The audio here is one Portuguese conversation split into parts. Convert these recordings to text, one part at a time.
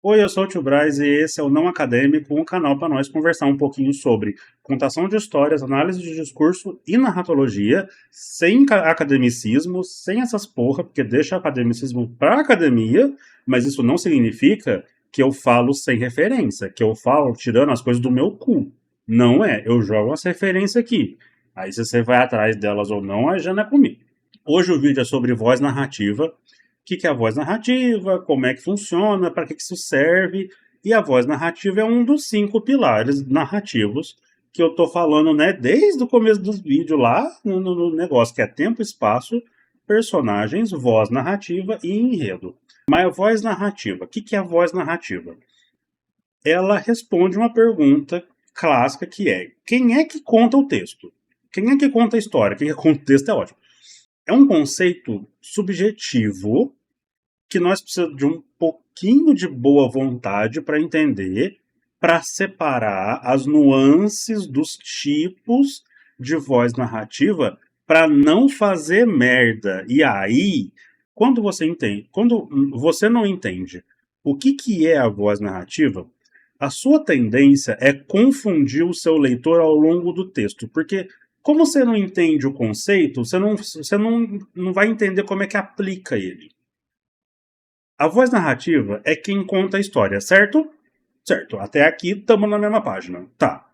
Oi, eu sou o Tio Braz e esse é o Não Acadêmico, um canal para nós conversar um pouquinho sobre contação de histórias, análise de discurso e narratologia, sem academicismo, sem essas porra, porque deixa academicismo para academia, mas isso não significa que eu falo sem referência, que eu falo tirando as coisas do meu cu. Não é, eu jogo as referências aqui. Aí se você vai atrás delas ou não, aí já não é comigo. Hoje o vídeo é sobre voz narrativa, que é a voz narrativa, como é que funciona, para que isso serve. E a voz narrativa é um dos 5 pilares narrativos que eu tô falando, né, desde o começo dos vídeos lá no negócio, que é tempo, espaço, personagens, voz narrativa e enredo. Mas a voz narrativa, o que é a voz narrativa? Ela responde uma pergunta clássica que é: quem é que conta o texto? Quem é que conta a história? Quem é que conta o texto é ótimo. É um conceito subjetivo que nós precisamos de um pouquinho de boa vontade para entender, para separar as nuances dos tipos de voz narrativa para não fazer merda. E aí, quando você não entende o que é a voz narrativa, a sua tendência é confundir o seu leitor ao longo do texto, porque como você não entende o conceito, você não vai entender como é que aplica ele. A voz narrativa é quem conta a história, certo? Certo, até aqui estamos na mesma página. Tá.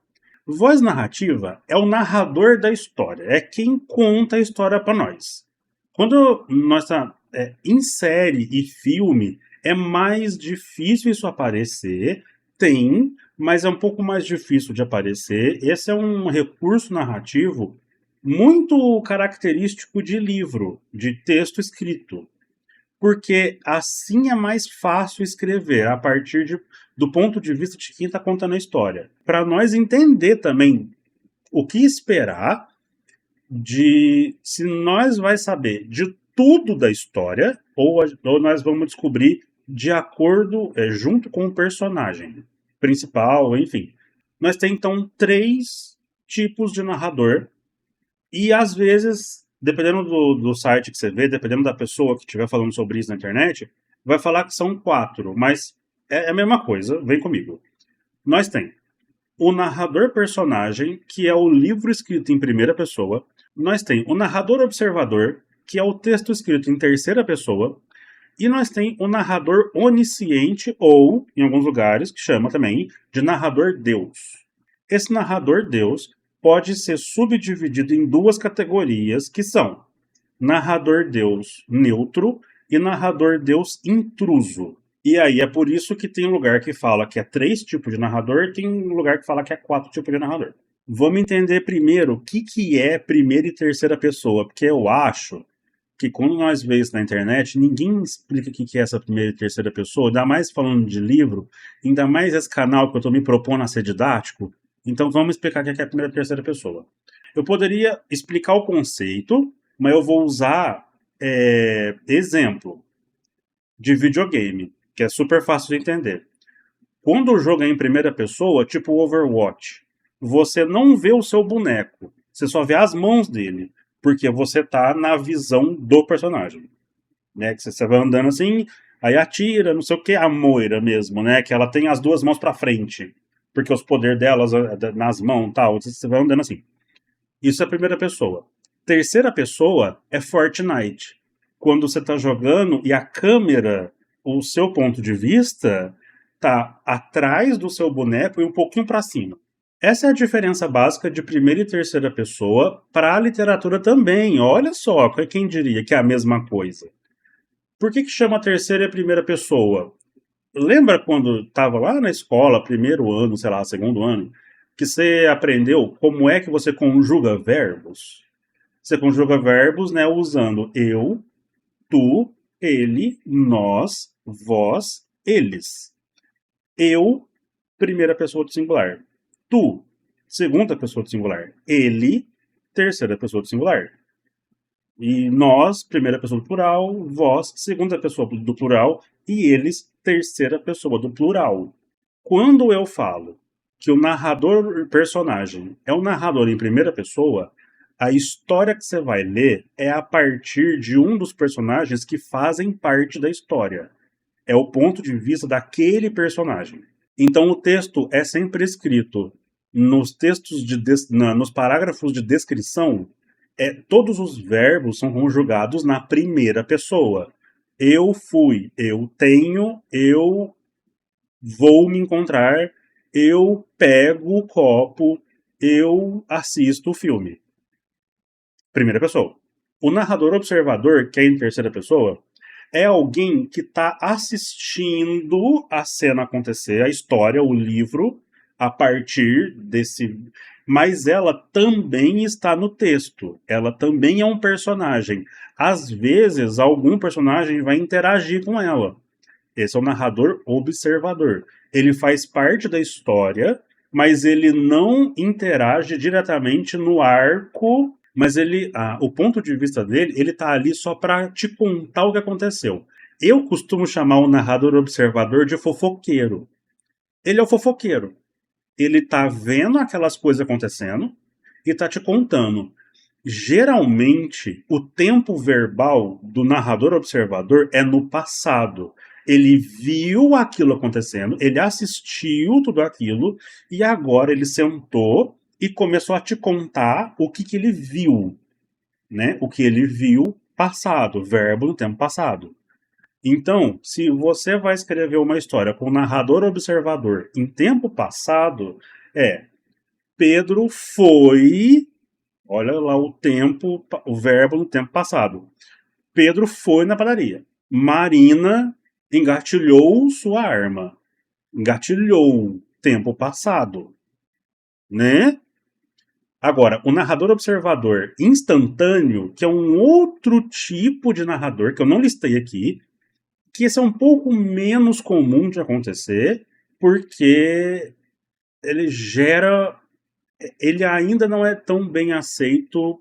Voz narrativa é o narrador da história, é quem conta a história para nós. Quando nós em série e filme, é mais difícil isso aparecer, tem, mas é um pouco mais difícil de aparecer. Esse é um recurso narrativo muito característico de livro, de texto escrito, porque assim é mais fácil escrever a partir do ponto de vista de quem está contando a história. Para nós entender também o que esperar de se nós vai saber de tudo da história ou nós vamos descobrir de acordo, junto com o personagem principal, enfim. Nós temos então 3 tipos de narrador e às vezes, dependendo do site que você vê, dependendo da pessoa que estiver falando sobre isso na internet, vai falar que são 4, mas é a mesma coisa, vem comigo. Nós tem o narrador personagem, que é o livro escrito em primeira pessoa. Nós tem o narrador observador, que é o texto escrito em terceira pessoa. E nós tem o narrador onisciente, ou, em alguns lugares, que chama também de narrador Deus. Esse narrador Deus pode ser subdividido em 2 categorias, que são narrador Deus neutro e narrador Deus intruso. E aí é por isso que tem lugar que fala que é 3 tipos de narrador e tem lugar que fala que é 4 tipos de narrador. Vamos entender primeiro o que é primeira e terceira pessoa, porque eu acho que quando nós vemos isso na internet, ninguém explica o que é essa primeira e terceira pessoa, ainda mais falando de livro, ainda mais esse canal que eu estou me propondo a ser didático. Então vamos explicar o que é a primeira e terceira pessoa. Eu poderia explicar o conceito, mas eu vou usar exemplo de videogame, que é super fácil de entender. Quando o jogo é em primeira pessoa, tipo Overwatch, você não vê o seu boneco, você só vê as mãos dele, porque você tá na visão do personagem. Né? Que você vai andando assim, aí atira, não sei o que, a Moira mesmo, né? Que ela tem as 2 mãos para frente, porque os poderes delas nas mãos e tal, você vai andando assim. Isso é a primeira pessoa. Terceira pessoa é Fortnite. Quando você está jogando e a câmera, o seu ponto de vista, tá atrás do seu boneco e um pouquinho para cima. Essa é a diferença básica de primeira e terceira pessoa para a literatura também. Olha só, quem diria que é a mesma coisa? Por que chama terceira e primeira pessoa? Lembra quando estava lá na escola, primeiro ano, sei lá, segundo ano, que você aprendeu como é que você conjuga verbos? Você conjuga verbos, né, usando eu, tu, ele, nós, vós, eles. Eu, primeira pessoa do singular. Tu, segunda pessoa do singular. Ele, terceira pessoa do singular. E nós, primeira pessoa do plural, vós, segunda pessoa do plural, e eles, terceira pessoa do plural. Quando eu falo que o narrador personagem é o narrador em primeira pessoa, a história que você vai ler é a partir de um dos personagens que fazem parte da história. É o ponto de vista daquele personagem. Então o texto é sempre escrito nos textos nos parágrafos de descrição. Todos os verbos são conjugados na primeira pessoa. Eu fui, eu tenho, eu vou me encontrar, eu pego o copo, eu assisto o filme. Primeira pessoa. O narrador observador, que é em terceira pessoa, é alguém que está assistindo a cena acontecer, a história, o livro, a partir desse. Mas ela também está no texto. Ela também é um personagem. Às vezes, algum personagem vai interagir com ela. Esse é o narrador observador. Ele faz parte da história, mas ele não interage diretamente no arco. Mas o ponto de vista dele, ele tá ali só para te contar o que aconteceu. Eu costumo chamar o narrador observador de fofoqueiro. Ele é o fofoqueiro. Ele tá vendo aquelas coisas acontecendo e tá te contando. Geralmente, o tempo verbal do narrador observador é no passado. Ele viu aquilo acontecendo, ele assistiu tudo aquilo e agora ele sentou e começou a te contar o que ele viu, né? O que ele viu passado, verbo no tempo passado. Então, se você vai escrever uma história com o narrador observador em tempo passado, Pedro foi. Olha lá o verbo no tempo passado. Pedro foi na padaria. Marina engatilhou sua arma. Engatilhou, tempo passado, né? Agora, o narrador observador instantâneo, que é um outro tipo de narrador, que eu não listei aqui, que esse é um pouco menos comum de acontecer, porque ele ainda não é tão bem aceito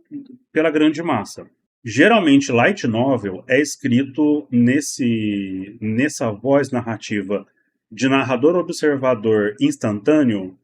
pela grande massa. Geralmente, light novel é escrito nessa voz narrativa de narrador observador instantâneo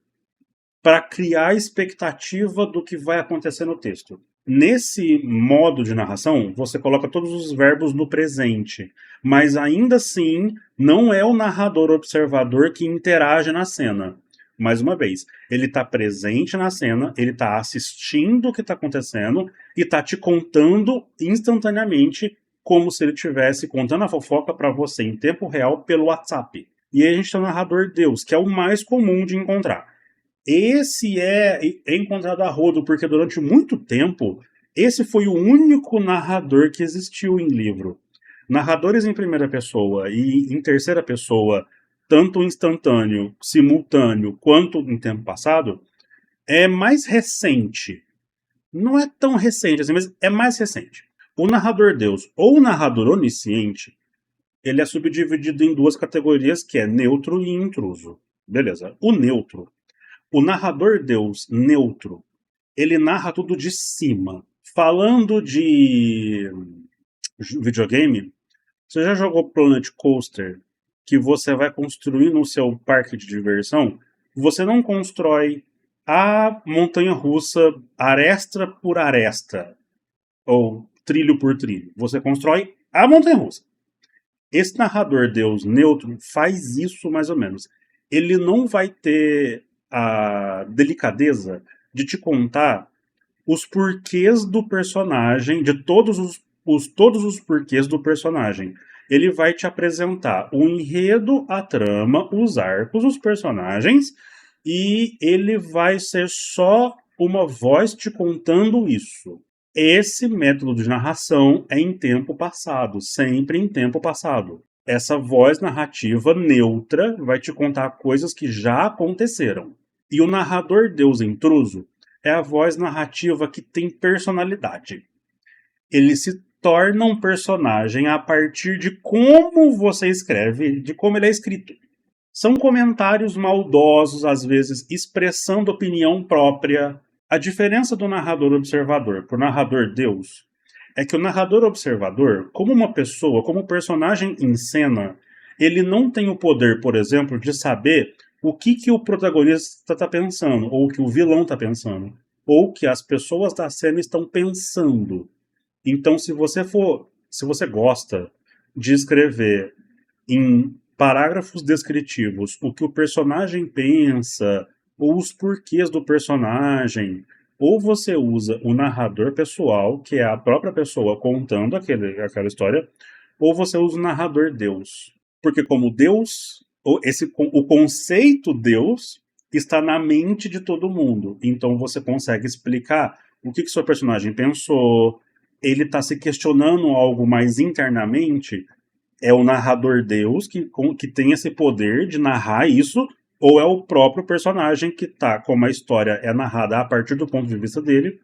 para criar a expectativa do que vai acontecer no texto. Nesse modo de narração, você coloca todos os verbos no presente, mas ainda assim não é o narrador observador que interage na cena. Mais uma vez, ele está presente na cena, ele está assistindo o que está acontecendo e está te contando instantaneamente, como se ele estivesse contando a fofoca para você em tempo real pelo WhatsApp. E aí a gente tem o narrador Deus, que é o mais comum de encontrar. Esse é encontrado a rodo, porque durante muito tempo, esse foi o único narrador que existiu em livro. Narradores em primeira pessoa e em terceira pessoa, tanto instantâneo, simultâneo, quanto em tempo passado, é mais recente. Não é tão recente assim, mas é mais recente. O narrador Deus ou o narrador onisciente, ele é subdividido em duas categorias, que é neutro e intruso. Beleza. O narrador Deus neutro, ele narra tudo de cima. Falando de videogame, você já jogou Planet Coaster, que você vai construir no seu parque de diversão? Você não constrói a montanha-russa aresta por aresta, ou trilho por trilho. Você constrói a montanha-russa. Esse narrador Deus neutro faz isso mais ou menos. Ele não vai ter a delicadeza de te contar os porquês do personagem, de todos os porquês do personagem. Ele vai te apresentar o enredo, a trama, os arcos, os personagens, e ele vai ser só uma voz te contando isso. Esse método de narração é em tempo passado, sempre em tempo passado. Essa voz narrativa neutra vai te contar coisas que já aconteceram. E o narrador Deus intruso é a voz narrativa que tem personalidade. Ele se torna um personagem a partir de como você escreve, de como ele é escrito. São comentários maldosos, às vezes expressando opinião própria. A diferença do narrador observador para o narrador Deus é que o narrador observador, como uma pessoa, como personagem em cena, ele não tem o poder, por exemplo, de saber o que o protagonista está pensando, ou o que o vilão está pensando, ou o que as pessoas da cena estão pensando. Então, se você gosta de escrever em parágrafos descritivos o que o personagem pensa, ou os porquês do personagem, ou você usa o narrador pessoal, que é a própria pessoa contando aquela história, ou você usa o narrador Deus. Porque como Deus, o conceito Deus está na mente de todo mundo. Então você consegue explicar o que seu personagem pensou, ele está se questionando algo mais internamente, é o narrador Deus que tem esse poder de narrar isso, ou é o próprio personagem que tá, como a história é narrada a partir do ponto de vista dele,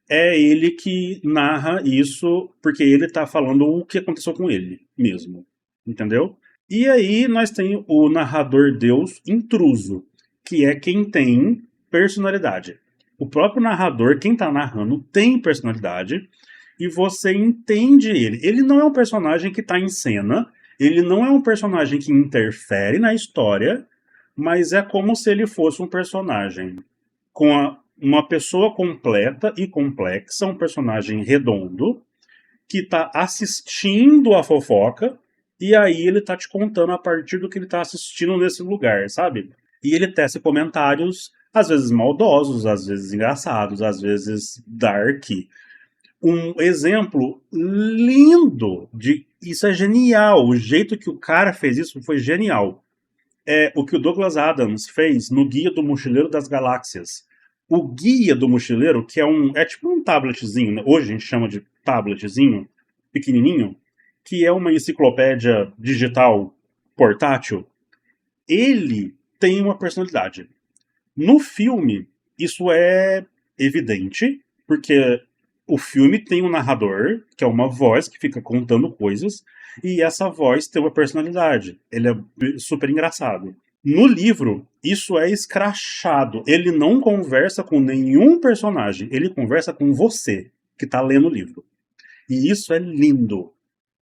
é ele que narra isso porque ele tá falando o que aconteceu com ele mesmo, entendeu? E aí nós tem o narrador Deus intruso, que é quem tem personalidade. O próprio narrador, quem tá narrando, tem personalidade, e você entende ele. Ele não é um personagem que está em cena, ele não é um personagem que interfere na história, mas é como se ele fosse um personagem com uma pessoa completa e complexa, um personagem redondo, que está assistindo a fofoca, e aí ele está te contando a partir do que ele está assistindo nesse lugar, sabe? E ele tece comentários, às vezes maldosos, às vezes engraçados, às vezes dark. Um exemplo lindo de isso é genial. O jeito que o cara fez isso foi genial. É o que o Douglas Adams fez no Guia do Mochileiro das Galáxias. O Guia do Mochileiro, que é tipo um tabletzinho, né? Hoje a gente chama de tabletzinho, pequenininho, que é uma enciclopédia digital portátil. Ele tem uma personalidade. No filme, isso é evidente, porque o filme tem um narrador, que é uma voz que fica contando coisas, e essa voz tem uma personalidade. Ele é super engraçado. No livro, isso é escrachado. Ele não conversa com nenhum personagem, ele conversa com você, que está lendo o livro. E isso é lindo.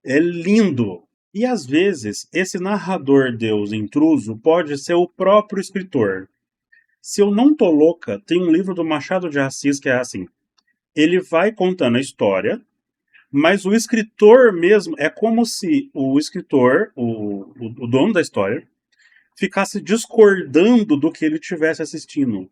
É lindo. E às vezes, esse narrador Deus intruso pode ser o próprio escritor. Se eu não tô louca, tem um livro do Machado de Assis que é assim. Ele vai contando a história, mas o escritor mesmo é como se o escritor, o dono da história, ficasse discordando do que ele estivesse assistindo.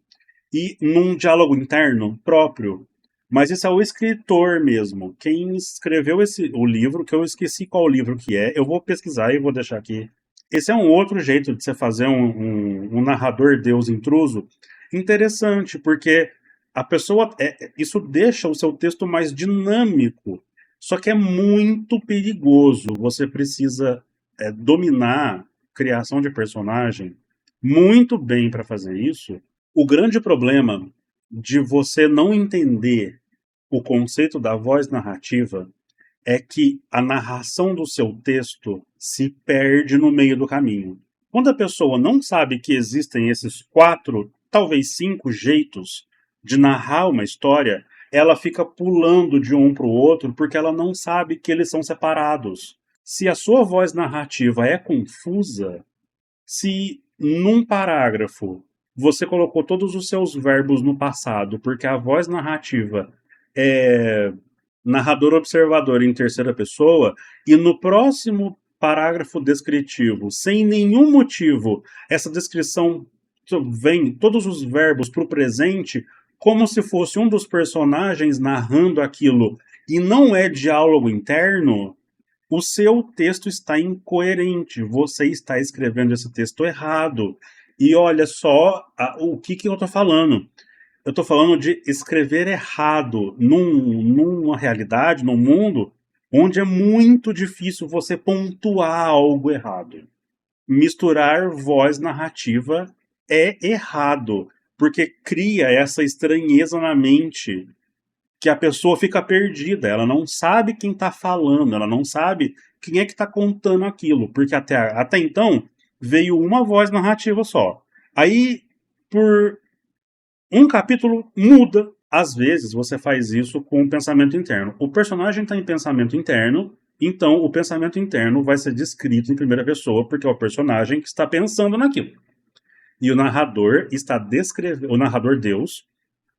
E num diálogo interno próprio. Mas isso é o escritor mesmo. Quem escreveu o livro, que eu esqueci qual livro que é, eu vou pesquisar e vou deixar aqui. Esse é um outro jeito de você fazer um narrador Deus intruso interessante, porque a pessoa. Isso deixa o seu texto mais dinâmico. Só que é muito perigoso. Você precisa dominar criação de personagem muito bem para fazer isso. O grande problema de você não entender o conceito da voz narrativa é que a narração do seu texto se perde no meio do caminho. Quando a pessoa não sabe que existem esses 4, talvez 5 jeitos de narrar uma história, ela fica pulando de um para o outro porque ela não sabe que eles são separados. Se a sua voz narrativa é confusa, se num parágrafo você colocou todos os seus verbos no passado, porque a voz narrativa é narrador observador em terceira pessoa, e no próximo parágrafo descritivo, sem nenhum motivo, essa descrição vem todos os verbos para o presente, como se fosse um dos personagens narrando aquilo, e não é diálogo interno, o seu texto está incoerente. Você está escrevendo esse texto errado. E olha só o que eu estou falando. Eu estou falando de escrever errado numa realidade, num mundo, onde é muito difícil você pontuar algo errado. Misturar voz narrativa é errado, porque cria essa estranheza na mente que a pessoa fica perdida, ela não sabe quem está falando, ela não sabe quem é que está contando aquilo, porque até então veio uma voz narrativa só. Aí, por um capítulo, muda. Às vezes você faz isso com um pensamento interno. O personagem está em pensamento interno, então o pensamento interno vai ser descrito em primeira pessoa, porque é o personagem que está pensando naquilo. E o narrador está descrevendo, o narrador Deus,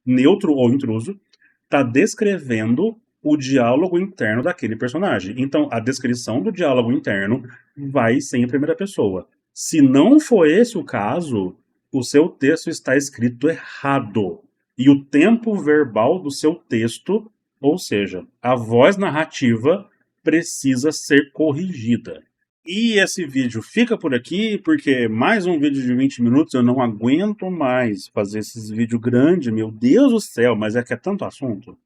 neutro ou intruso, está descrevendo o diálogo interno daquele personagem. Então, a descrição do diálogo interno vai ser em primeira pessoa. Se não for esse o caso, o seu texto está escrito errado. E o tempo verbal do seu texto, ou seja, a voz narrativa, precisa ser corrigida. E esse vídeo fica por aqui, porque mais um vídeo de 20 minutos, eu não aguento mais fazer esses vídeos grandes, meu Deus do céu, mas é que é tanto assunto.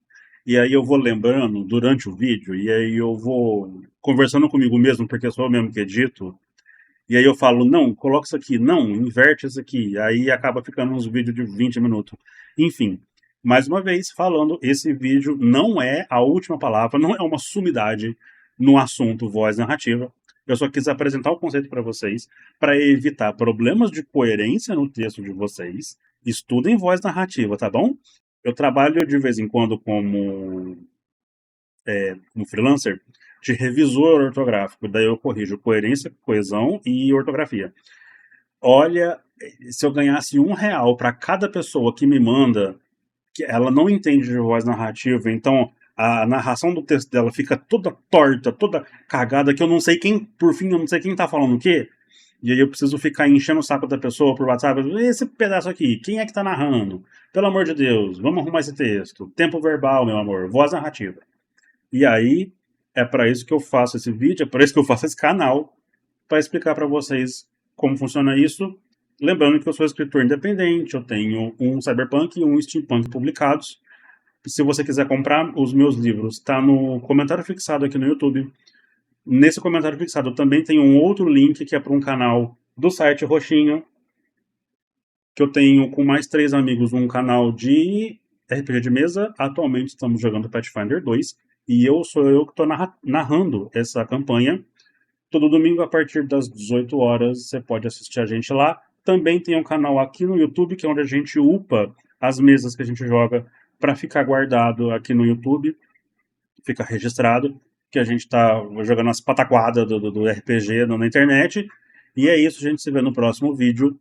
E aí eu vou lembrando durante o vídeo, e aí eu vou conversando comigo mesmo, porque sou eu mesmo que edito, e aí eu falo, não, coloca isso aqui, não, inverte isso aqui, aí acaba ficando uns vídeos de 20 minutos. Enfim, mais uma vez, falando, esse vídeo não é a última palavra, não é uma sumidade no assunto voz narrativa. Eu só quis apresentar o conceito para vocês, para evitar problemas de coerência no texto de vocês. Estudem voz narrativa, tá bom? Eu trabalho de vez em quando como freelancer de revisor ortográfico, daí eu corrijo coerência, coesão e ortografia. Olha, se eu ganhasse R$ 1 para cada pessoa que me manda, que ela não entende de voz narrativa, então a narração do texto dela fica toda torta, toda cagada, que eu não sei quem, por fim, eu não sei quem tá falando o quê. E aí eu preciso ficar enchendo o saco da pessoa por WhatsApp. Esse pedaço aqui, quem é que tá narrando? Pelo amor de Deus, vamos arrumar esse texto. Tempo verbal, meu amor, voz narrativa. E aí é para isso que eu faço esse vídeo, é para isso que eu faço esse canal, para explicar para vocês como funciona isso. Lembrando que eu sou escritor independente, eu tenho um Cyberpunk e um Steampunk publicados. Se você quiser comprar os meus livros, está no comentário fixado aqui no YouTube. Nesse comentário fixado também tem um outro link que é para um canal do site Roxinho, que eu tenho com mais 3 amigos um canal de RPG de mesa. Atualmente estamos jogando Pathfinder 2 e sou eu que estou narrando essa campanha. Todo domingo, a partir das 18 horas, você pode assistir a gente lá. Também tem um canal aqui no YouTube, que é onde a gente upa as mesas que a gente joga para ficar guardado aqui no YouTube. Fica registrado que a gente está jogando as pataquadas do RPG na internet. E é isso, a gente se vê no próximo vídeo.